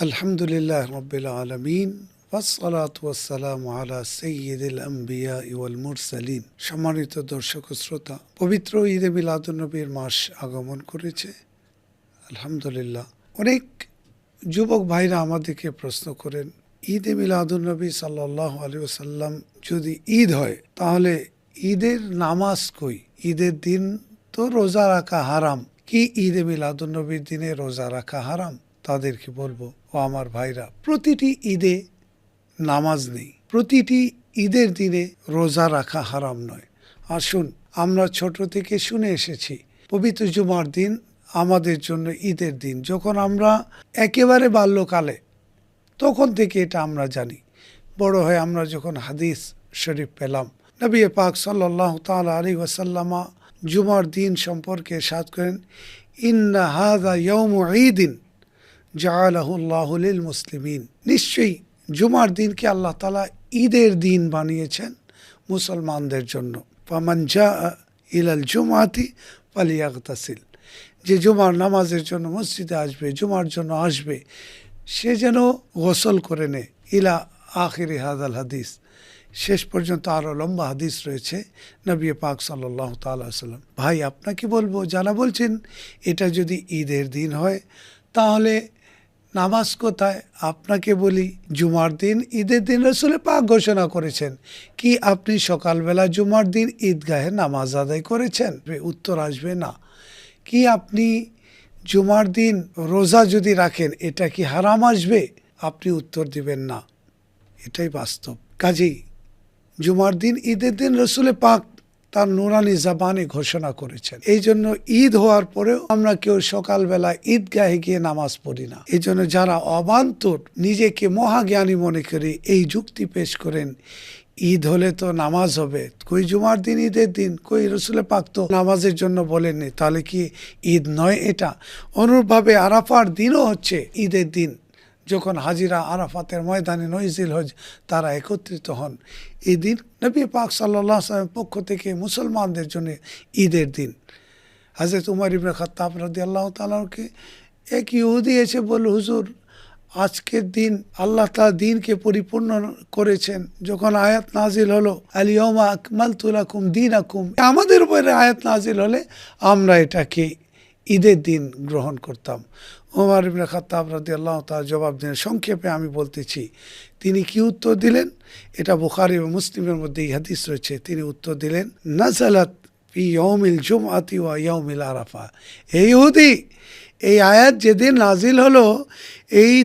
আলহামদুলিল্লাহ রাব্বিল আলামিন ওয়াসসালাতু ওয়াসসালামু আলা সাইয়্যিদিল আমবিয়া ওয়াল মুরসালিন। সম্মানিত দর্শক ও শ্রোতা, পবিত্র ঈদে মিলাদুন্নবীর মাস আগমন করেছে। আলহামদুলিল্লাহ, অনেক যুবক ভাইরা আমাদেরকে প্রশ্ন করেন, ঈদে মিলাদুন্নবী সাল্লাল্লাহু আলাইহি ওয়াসাল্লাম যদি ঈদ হয় তাহলে ঈদের নামাজ কই? ঈদের দিন তো রোজা রাখা হারাম, কি ঈদে মিলাদুন্নবীর দিনে রোজা রাখা হারাম? তাদেরকে বলবো, ও আমার ভাইরা, প্রতিটি ঈদে নামাজ নেই, প্রতিটি ঈদের দিনে রোজা রাখা হারাম নয়। আসুন, আমরা ছোট থেকে শুনে এসেছি পবিত্র জুমার দিন আমাদের জন্য ঈদের দিন। যখন আমরা একেবারে বাল্যকালে, তখন থেকে এটা আমরা জানি। বড় হয়ে আমরা যখন হাদিস শরীফ পেলাম, নবী পাক সাল্লাল্লাহু তাআলা আলাইহি ওয়াসাল্লামা জুমার দিন সম্পর্কে ইরশাদ করেন, ইন্না হাযা ইয়াউমু ঈদিন জাআলাহু আল্লাহু লিল মুসলিমিন। নিশ্চয়ই জুমার দিনকে আল্লাহ তাআলা ঈদের দিন বানিয়েছেন মুসলমানদের জন্য। ফামান জাআ ইলাল জুমআতি ফালিয়াগতাসিল। যে জুমার নামাজের জন্য মসজিদে আসবে, জুমার জন্য আসবে, সে যেন গোসল করে নেয়। ইলা আখিরি হাদাল হাদিস। শেষ পর্যন্ত আরও লম্বা হাদিস রয়েছে নবী পাক সাল্লাল্লাহু তাআলা সাল্লাম। ভাই, আপনাকে বলবো, যারা বলছেন এটা যদি ঈদের দিন হয় তাহলে নামাজ কোথায়? আপনাকে বলি, জুমার দিন ঈদের দিন রাসূল পাক ঘোষণা করেছেন। কি আপনি সকালবেলা জুমার দিন ঈদগাহে নামাজ আদায় করেছেন? উত্তর আসবে না। কি আপনি জুমার দিন রোজা যদি রাখেন, এটা কি হারাম আসবে? আপনি উত্তর দিবেন না। এটাই বাস্তব। কাজেই জুমার দিন ঈদের দিন রাসূল পাক তার নুরানি জাবানে ঘোষণা করেছেন। এই জন্য ঈদ হওয়ার পরেও আমরা কেউ সকালবেলা ঈদগাহে গিয়ে নামাজ পড়ি না। এই জন্য যারা অবান্তর, নিজেকে মহাজ্ঞানী মনে করে এই যুক্তি পেশ করেন, ঈদ হলে তো নামাজ হবে, কই জুমার দিন ঈদের দিন, কই রাসূল পাক তো নামাজের জন্য বলেননি, তাহলে কি ঈদ নয় এটা? অনুরূপভাবে আরাফার দিনও হচ্ছে ঈদের দিন। যখন হাজিরা আরাফাতের ময়দানে নজিল হজ তারা একত্রিত হন, এই দিন নবী পাক সাল্লাল্লাহু আলাইহি ওয়াসাল্লামের পক্ষ থেকে মুসলমানদের জন্য ঈদের দিন। হযরত উমর ইবনে খাত্তাব রাদিয়াল্লাহু তাআলাকে এক ইহুদি এসে বলল, হুজুর, আজকের দিন আল্লাহ তাআলা দ্বীনকে পরিপূর্ণ করেছেন। যখন আয়াত নাজিল হলো, আল ইয়াউমা আকমালতু লাকুম দীনাকুম, আমাদের উপরে আয়াত নাজিল হলে আমরা এটাকে ঈদের দিন গ্রহণ করতাম। ওমর ইবনে খাত্তাব রাদিয়াল্লাহু তাআলা জবাব দিলেন। সংক্ষেপে আমি বলতেছি, তিনি কি উত্তর দিলেন? এটা বুখারী ও মুসলিমের মধ্যে এই হাদিস রয়েছে। তিনি উত্তর দিলেন, নাযালাত ফি ইয়াউমিল জুমআতি ওয়া ইয়াউমিল আরাফা। এই ইহুদি, এই আয়াত যেদিন নাজিল হলো, এই